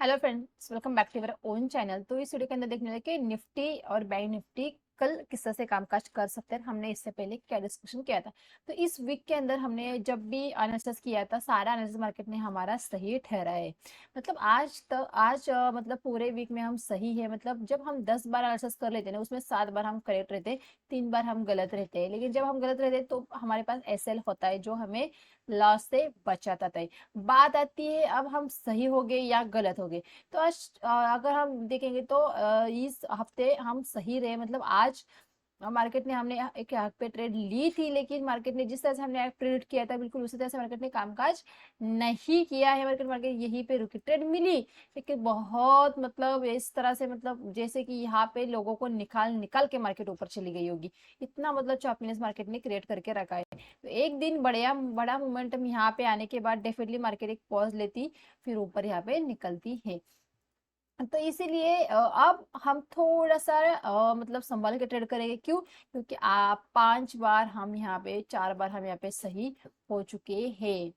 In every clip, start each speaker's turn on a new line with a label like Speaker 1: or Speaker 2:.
Speaker 1: Hello friends, welcome back to our own channel. तो इस video के अंदर देखने वाले कि निफ्टी और बैंक निफ्टी कल किस तरह से कामकाज कर सकते हैं। हमने इससे पहले क्या डिस्कशन किया था। तो इस वीक के अंदर हमने जब भी एनालिसिस किया था, सारा एनालिसिस मार्केट ने हमारा सही ठहरा है। मतलब मतलब पूरे वीक में हम सही है। मतलब जब हम 10 बार एनालिसिस कर लेते हैं ना, उसमें 7 बार हम करेक्ट रहते हैं, 3 बार हम गलत रहते हैं। लेकिन जब हम गलत रहते हैं तो हमारे पास एसएल होता है जो हमें लॉस से बचाता है। बात आती है अब हम सही हो गए या गलत हो गए। तो आज अगर हम देखेंगे तो इस हफ्ते हम सही रहे। मतलब आज मार्केट ने हमने एक यहाँ पे ट्रेड ली थी, लेकिन मार्केट ने जिस तरह से हमने प्रिडिक्ट किया था बिल्कुल उसी तरह से मार्केट ने कामकाज नहीं किया है। मार्केट मार्केट यहीं पे रुकी, ट्रेड मिली लेकिन बहुत मतलब इस तरह से, मतलब जैसे कि यहाँ पे लोगों को निकाल निकाल के मार्केट ऊपर चली गई होगी। इतना मतलब चॉपीनेस मार्केट ने क्रिएट करके रखा है। तो एक दिन बड़ा मोमेंटम यहाँ पे आने के बाद डेफिनेटली मार्केट एक पॉज लेती, फिर ऊपर यहाँ पे निकलती है। तो इसीलिए अब हम थोड़ा सा मतलब संभाल के ट्रेड करेंगे। क्यों? क्योंकि आप 5 बार हम यहाँ पे, 4 बार हम यहाँ पे सही हो चुके हैं।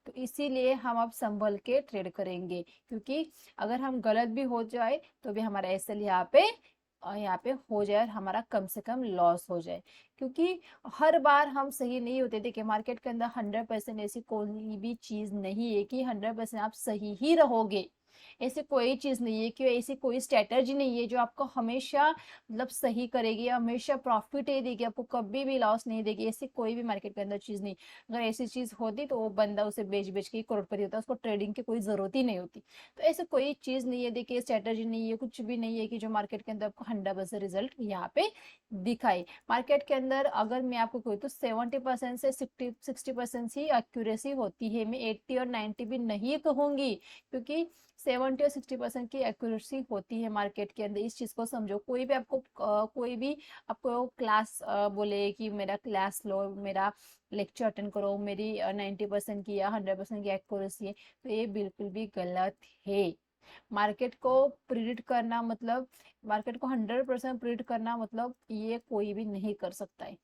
Speaker 1: तो इसीलिए हम अब संभल के ट्रेड करेंगे, क्योंकि अगर हम गलत भी हो जाए तो भी हमारा एसएल यहाँ पे हो जाए और हमारा कम से कम लॉस हो जाए। क्योंकि हर बार हम सही नहीं होते। देखिए मार्केट के अंदर 100% ऐसी कोई भी चीज नहीं है कि 100% आप सही ही रहोगे। ऐसी कोई चीज नहीं है कि ऐसी कोई स्ट्रेटजी नहीं है जो आपको हमेशा मतलब सही करेगी, हमेशा प्रॉफिट ही देगी, आपको कभी भी लॉस नहीं देगी। ऐसी कोई भी मार्केट के अंदर चीज नहीं। अगर ऐसी चीज होती तो वो बंदा उसे बेच बेच के करोड़पति होता, उसको ट्रेडिंग की कोई जरूरत ही नहीं होती। तो ऐसे कोई चीज नहीं है, देखिए स्ट्रेटजी नहीं है, कुछ भी नहीं है कि जो मार्केट के अंदर आपको 100% रिजल्ट यहाँ पे दिखाए। मार्केट के अंदर अगर मैं आपको कहूँ तो 70% से 60% ही एक्यूरेसी होती है। मैं 80 और 90 भी नहीं कहूंगी, क्योंकि 70 और 60% की एक्यूरेसी होती है मार्केट के अंदर। इस चीज को समझो। कोई भी आपको क्लास बोले कि मेरा क्लास लो, मेरा लेक्चर अटेंड करो, मेरी 90% की या 100% की एक्यूरेसी है, तो ये बिल्कुल भी गलत है। मार्केट को प्रिडिक्ट करना मतलब, मार्केट को 100% प्रिडिक्ट करना मतलब ये कोई भी नहीं कर सकता है।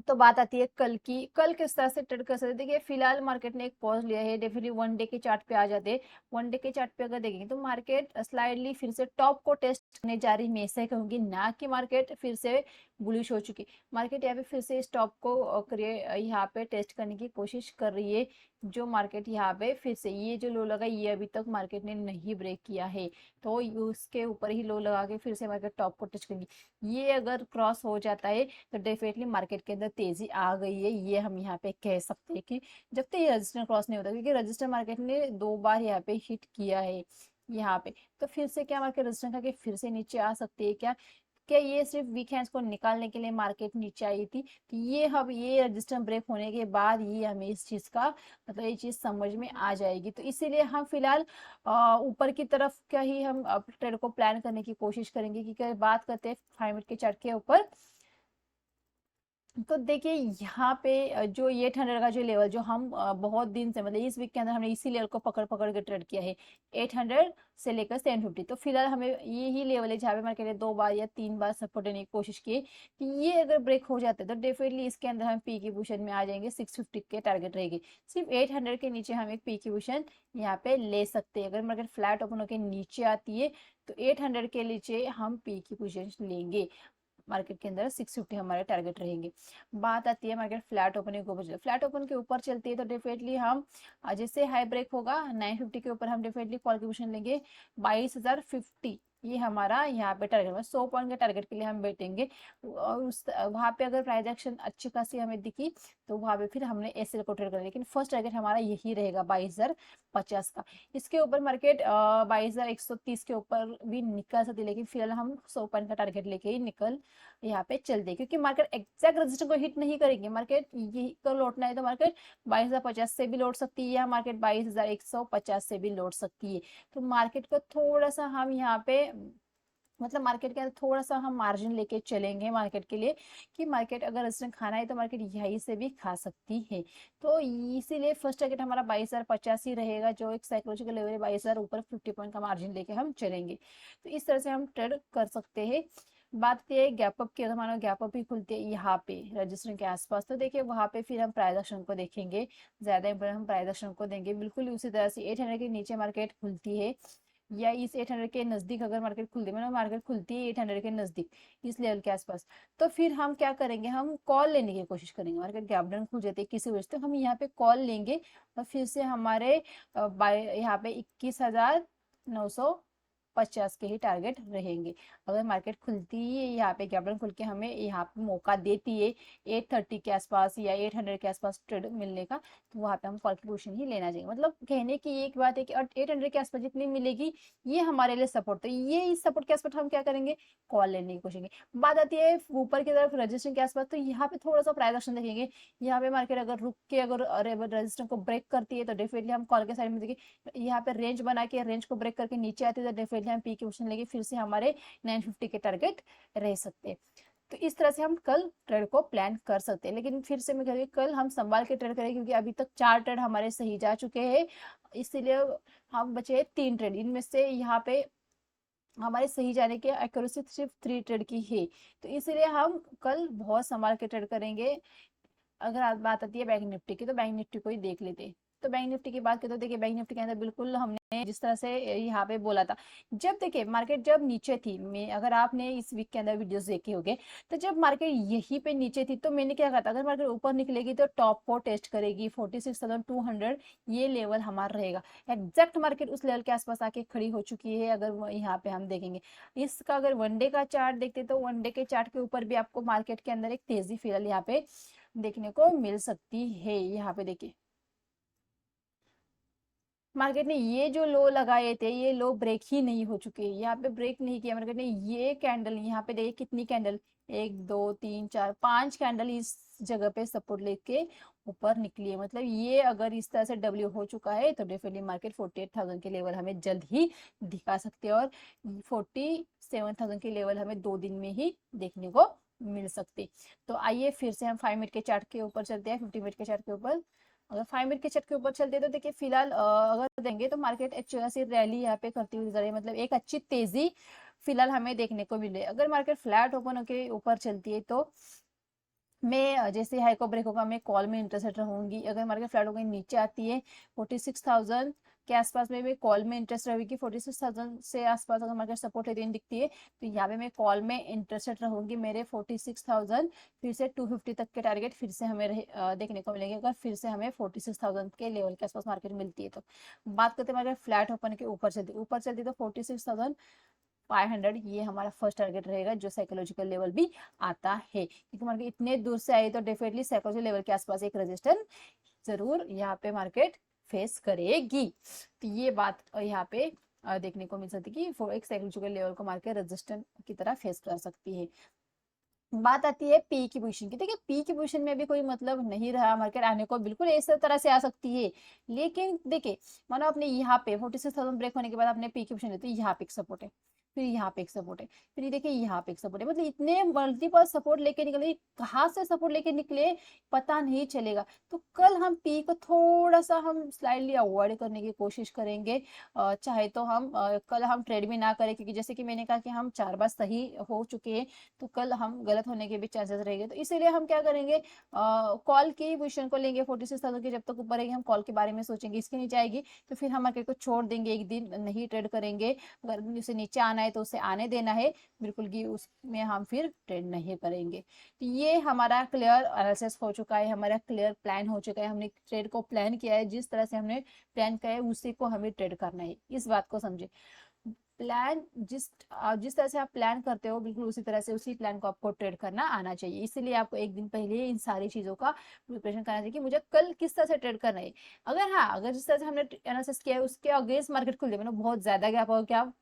Speaker 1: तो बात आती है कल की। कल किस तरह से ट्रेड कर सकते हैं। देखिए फिलहाल मार्केट ने एक पॉज लिया है, डेफिनेटली वन डे के चार्ट पे आ जाते हैं। वन डे के चार्ट पे अगर देखेंगे तो मार्केट स्लाइडली फिर से टॉप को टेस्ट करने जा रही। मैं ऐसे कहूंगी ना कि मार्केट फिर से बुलिश हो चुकी। मार्केट यहाँ पे फिर से इस टॉप को यहाँ पे टेस्ट करने की कोशिश कर रही है। जो मार्केट यहाँ पे फिर से ये जो लो लगा, ये अभी तक मार्केट ने नहीं ब्रेक किया है, तो उसके ऊपर ही लो लगा के फिर से मार्केट टॉप को टच करेंगी। ये अगर क्रॉस हो जाता है तो डेफिनेटली मार्केट के अंदर तेजी आ गई है, ये हम यहाँ पे कह सकते हैं। कि जब तक ये रजिस्टर क्रॉस नहीं होता, क्योंकि रजिस्टर मार्केट ने 2 बार यहाँ पे हिट किया है यहाँ पे, तो फिर से क्या मार्केट रजिस्टर करके फिर से नीचे आ सकती है क्या? क्या ये सिर्फ वीक हैंड्स को निकालने के लिए मार्केट नीचे आई थी? तो ये अब ये रजिस्टर ब्रेक होने के बाद ये हमें इस चीज का मतलब ये चीज समझ में आ जाएगी। तो इसीलिए हम फिलहाल ऊपर की तरफ का ही हम ट्रेड को प्लान करने की कोशिश करेंगे। कि बात करते हैं 5 मिनट के चार्ट के ऊपर। तो देखिए यहाँ पे जो 800 का जो लेवल, जो हम बहुत दिन से मतलब इस वीक के अंदर हमने इसी लेवल को पकड़ पकड़ के ट्रेड किया है, 800 से लेकर 750। तो फिलहाल हमें ये ही लेवल है जहाँ पे मार्केट ने 2 बार या 3 बार सपोर्ट लेने की कोशिश की कि ये अगर ब्रेक हो जाता है तो डेफिनेटली इसके अंदर हम पी की पोजीशन में आ जाएंगे। 650 के टारगेट रहेगी। सिर्फ 800 के नीचे हम एक पी की पोजीशन यहाँ पे ले सकते हैं। अगर मार्केट फ्लैट ओपन होकर नीचे आती है तो 800 के नीचे हम पी की पोजीशन लेंगे। मार्केट के अंदर 650 हमारे टारगेट रहेंगे। बात आती है मार्केट फ्लैट ओपनिंग के ऊपर। फ्लैट ओपन के ऊपर चलती है तो डेफिनेटली हम जैसे हाई ब्रेक होगा 950 के ऊपर हम डेफिनेटली कॉल की पोजीशन लेंगे। 22,050 ये हमारा यहाँ पे टारगेट है। 100 पॉइंट के टारगेट के लिए हम बैठेंगे। और उस वहां पे अगर प्राइस एक्शन अच्छी खासी हमें दिखी तो वहां पे फिर हमने एसएल को ट्रेड करना। लेकिन फर्स्ट टारगेट हमारा यही रहेगा 22,050 का। इसके ऊपर मार्केट 22,130 के ऊपर भी निकल सकती है, लेकिन फिलहाल हम 100 पॉइंट का टारगेट लेके ही निकल यहाँ पे चल दे। क्योंकि मार्केट एग्जैक्ट रेजिस्टेंस को हिट नहीं करेंगे। मार्केट यही को लौटना है तो मार्केट 22,050 से भी लौट सकती है, या मार्केट 22,150 से भी लौट सकती है। तो मार्केट को थोड़ा सा हम यहाँ पे मतलब मार्केट के अंदर थोड़ा सा हम मार्जिन लेके चलेंगे मार्केट के लिए। कि मार्केट अगर रेजिस्टेंस खाना है तो मार्केट यहीं से भी खा सकती है। तो इसीलिए फर्स्ट टारगेट हमारा 22,050 ही रहेगा, जो एक साइकोलॉजिकल लेवल है 22,000 ऊपर 50 पॉइंट का मार्जिन लेके हम चलेंगे। तो इस तरह से हम ट्रेड कर सकते हैं। बात ये है गैप अप की, अगर मानो गैप अप ही खुलती है यहाँ पे रजिस्टर के आसपास, तो देखिए वहां पे फिर हम प्राइस एक्शन को देखेंगे, ज्यादा इंपोर्टेंट हम प्राइस एक्शन को देंगे। बिल्कुल उसी तरह से 800 के नीचे मार्केट खुलती है या इस 800 के नजदीक अगर मार्केट खुलती है, मतलब मार्केट खुलती है 800 के नजदीक इस लेवल के आसपास, तो फिर हम क्या करेंगे, हम कॉल लेने की कोशिश करेंगे। मार्केट गैप डाउन खुल जाती है किसी वजह से, तो हम यहाँ पे कॉल लेंगे और फिर से हमारे बाय यहाँ पे 21,950 के ही टारगेट रहेंगे। अगर मार्केट खुलती है यहाँ पे गैप डाउन खुल के हमें यहाँ पे मौका देती है 830 के आसपास या 800 के आसपास ट्रेड मिलने का, तो वहां पे हम कॉल की पोजीशन ही लेना चाहिए। मतलब कहने की एक बात है कि 800 के आसपास जितनी मिलेगी ये हमारे लिए सपोर्ट, तो ये इस सपोर्ट के आसपास हम क्या करेंगे, कॉल लेने की कोशिश करेंगे। बात आती है ऊपर की तरफ रजिस्टर के आसपास, तो यहाँ पे थोड़ा सा प्राइस एक्शन देखेंगे। यहाँ पे मार्केट अगर रुक के अगर रजिस्टर को ब्रेक करती है तो डेफिनेटली हम कॉल के साइड में देखिए, यहाँ पे रेंज बना के रेंज को ब्रेक करके नीचे आती है तो डेफिनेटली हम पी की पोजीशन लेके फिर से हमारे 950 के टारगेट रह सकते हैं। तो इस तरह से हम कल ट्रेड को प्लान कर सकते हैं। लेकिन फिर से मैं कह रही हूँ कल हम संभाल के ट्रेड करें, क्योंकि अभी तक 4 ट्रेड हमारे सही जा चुके हैं, इसीलिए हम बचे 3 ट्रेड, इनमें से यहाँ पे हमारे सही जाने की एक्यूरेसी सिर्फ 3 ट्रेड की है। तो इसीलिए हम कल बहुत संभाल के ट्रेड करेंगे। अगर बात आती है बैंक निफ्टी की, तो बैंक निफ्टी को ही देख लेते हैं। तो बैंक निफ्टी की बात करें तो देखिए बैंक निफ्टी के अंदर बिल्कुल हमने जिस तरह से यहाँ पे बोला था, जब देखिए मार्केट जब नीचे थी, मैं अगर आपने इस वीक के अंदर वीडियोस देखे होंगे, तो जब मार्केट यहीं पे नीचे थी तो मैंने क्या कहा था, अगर मार्केट ऊपर निकलेगी तो टॉप को टेस्ट करेगी 46,200, ये लेवल हमारा रहेगा। एग्जैक्ट मार्केट उस लेवल के आसपास आके खड़ी हो चुकी है। अगर यहाँ पे हम देखेंगे इसका अगर वनडे का चार्ट देखते तो वनडे के चार्ट के ऊपर भी आपको मार्केट के अंदर एक तेजी फिलहाल यहाँ पे देखने को मिल सकती है। यहाँ पे देखिए मार्केट ने ये जो लो लगाए थे ये लो ब्रेक ही नहीं हो चुके, यहाँ पे ब्रेक नहीं किया मार्केट ने। ये कैंडल यहाँ पे देखिए कितनी कैंडल, 1 2 3 4 5 कैंडल इस जगह पे सपोर्ट लेके ऊपर निकली है। मतलब ये अगर इस तरह से डब्ल्यू हो चुका है तो डेफिनेटली मार्केट 48,000 के लेवल हमें जल्द ही दिखा सकते हैं, और 47,000 के लेवल हमें 2 दिन में ही देखने को मिल सकते। तो आइए फिर से हम 5 मिनट के चार्ट के ऊपर चलते हैं, 50 मिनट के चार्ट के ऊपर। अगर 5 मिनट के चार्ट के ऊपर चलते तो देखिए फिलहाल अगर देंगे तो मार्केट अच्छी रैली यहाँ पे करती हुई नजर आई, मतलब एक अच्छी तेजी फिलहाल हमें देखने को मिले। अगर मार्केट फ्लैट ओपन होके ऊपर चलती है तो मैं जैसे हाई को ब्रेक होगा मैं कॉल में इंटरेस्टेड रहूंगी। अगर मार्केट फ्लैट होकर नीचे आती है 46,000 के आसपास में मैं कॉल में इंटरेस्ट रहेगी। 46,000 से आसपास अगर मार्केट सपोर्ट लेती दिखती है तो यहाँ पे मैं कॉल में इंटरेस्टेड रहूंगी। मेरे 46,000 फिर से 250 तक के टारगेट फिर से हमें देखने को मिलेंगे, अगर फिर से हमें 46,000 के लेवल के आसपास मार्केट मिलती है तो। बात करते हैं मार्केट फ्लैट ओपन के ऊपर चलती तो 46,500 ये हमारा फर्स्ट टारगेट रहेगा, जो साइकोलॉजिकल लेवल भी आता है, क्योंकि मार्केट इतने दूर से आई तो डेफिनेटली साइकोलॉजिकल लेवल के आसपास एक रेजिस्टेंस जरूर यहाँ पे मार्केट फेस करेगी। तो ये बात यहाँ पे देखने को मिल सकती है कि वो एक साइकोलॉजिकल लेवल को मार्केट रेजिस्टेंस की तरह फेस कर सकती है। बात आती है पी की पोजीशन की, देखिए पी की पोजीशन में भी कोई मतलब नहीं रहा मार्केट आने को, बिल्कुल इस तरह से आ सकती है। लेकिन देखिए मानो आपने यहाँ पे 46,000 ब्रेक होने के बाद आपने पी की पोजीशन लेती है, यहाँ पे एक सपोर्ट है, फिर यहाँ पे एक सपोर्ट है, फिर ये देखिए यहाँ पे एक सपोर्ट है, मतलब इतने मल्टीपल सपोर्ट लेके निकले, कहाँ से सपोर्ट लेके निकले पता नहीं चलेगा। तो कल हम पी को थोड़ा सा हम स्लाइडली अवॉइड करने की कोशिश करेंगे। चाहे तो हम कल हम ट्रेड भी ना करें, क्योंकि जैसे कि मैंने कहा कि हम 4 बार सही हो चुके हैं, तो कल हम गलत होने के भी चांसेस रहेंगे। तो इसीलिए हम क्या करेंगे, कॉल की पोजीशन को लेंगे 46,000 की, जब तक ऊपर रहेगी हम कॉल के बारे में सोचेंगे। इसके नीचे आएगी तो फिर हम मार्केट को छोड़ देंगे, एक दिन नहीं ट्रेड करेंगे। अगर उसे नीचे आना है तो उसे आने देना है, बिल्कुल कि उसमें हम फिर ट्रेड नहीं करेंगे। तो ये हमारा क्लियर एनालिसिस हो चुका है, हमारा क्लियर प्लान हो चुका है, हमने ट्रेड को प्लान किया है, जिस तरह से हमने प्लान किया है उसी को हमें ट्रेड करना है। इस बात को समझे, प्लान जिस तरह से आप प्लान करते हो बिल्कुल उसी तरह से उसी प्लान को आपको ट्रेड करना आना चाहिए। इसीलिए आपको एक दिन पहले इन सारी चीजों का प्रिपरेशन करना चाहिए कि मुझे कल किस तरह से ट्रेड करना है। अगर जिस तरह से हमने एनालिसिस किया है उसके अगेंस्ट मार्केट खुल जाए, मतलब बहुत ज्यादा गैप हो गया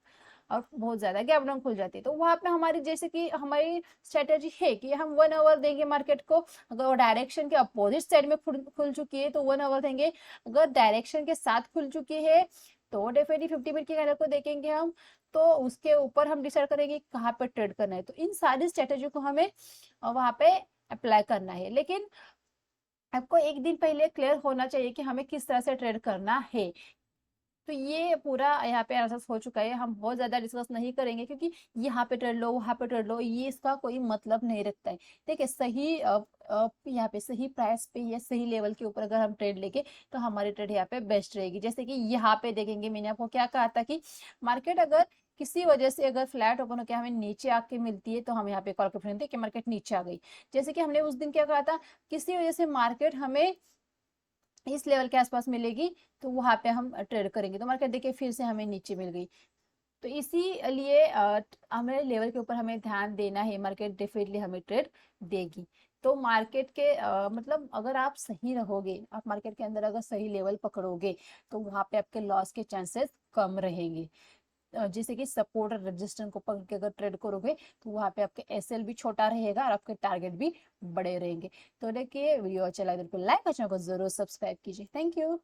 Speaker 1: और बहुत ज्यादा गैप डाउन खुल जाती है, तो वहां पे हमारी जैसे कि हमारी स्ट्रेटेजी है कि हम 1 आवर देंगे मार्केट को। अगर वो डायरेक्शन के अपोजिट साइड में खुल चुकी है तो 1 आवर देंगे, अगर डायरेक्शन के साथ खुल चुकी है तो डेफिनेटली 50 मिनट की कैंडल को देखेंगे हम, तो उसके ऊपर हम डिसाइड करेंगे कहाँ पे ट्रेड करना है। तो इन सारी स्ट्रेटेजी को हमें वहां पे अप्लाई करना है, लेकिन आपको एक दिन पहले क्लियर होना चाहिए कि हमें किस तरह से ट्रेड करना है। तो ये पूरा यहाँ पे एनालिसिस हो चुका है, हम बहुत ज्यादा डिस्कस नहीं करेंगे क्योंकि यहाँ पे ट्रेड लो वहां पे ट्रेड लो, ये इसका कोई मतलब नहीं रखता है। देखिए सही यहाँ पे सही प्राइस पे या सही लेवल के ऊपर अगर हम ट्रेड लेके तो हमारी ट्रेड यहाँ पे बेस्ट रहेगी। जैसे कि यहाँ पे देखेंगे, मैंने आपको क्या कहा था कि मार्केट अगर किसी वजह से अगर फ्लैट ओपन होकर हमें नीचे आके मिलती है तो हम यहाँ पे कॉल प्रेफरेंस दें कि मार्केट नीचे आ गई। जैसे कि हमने उस दिन क्या कहा था, किसी वजह से मार्केट हमें इस लेवल के आसपास मिलेगी तो वहां पे हम ट्रेड करेंगे, तो मार्केट देखिए फिर से हमें नीचे मिल गई। तो इसीलिए हमें लेवल के ऊपर हमें ध्यान देना है, मार्केट डेफिनेटली हमें ट्रेड देगी। तो मार्केट के मतलब अगर आप सही रहोगे, आप मार्केट के अंदर अगर सही लेवल पकड़ोगे तो वहां पे आपके लॉस के चांसेस कम रहेंगे। जैसे कि सपोर्ट और रेजिस्टेंस को पकड़ के अगर ट्रेड करोगे तो वहां पे आपके एसएल भी छोटा रहेगा और आपके टारगेट भी बड़े रहेंगे। तो देखिए वीडियो अच्छा लगा तो लाइक और चैनल को जरूर सब्सक्राइब कीजिए। Thank you.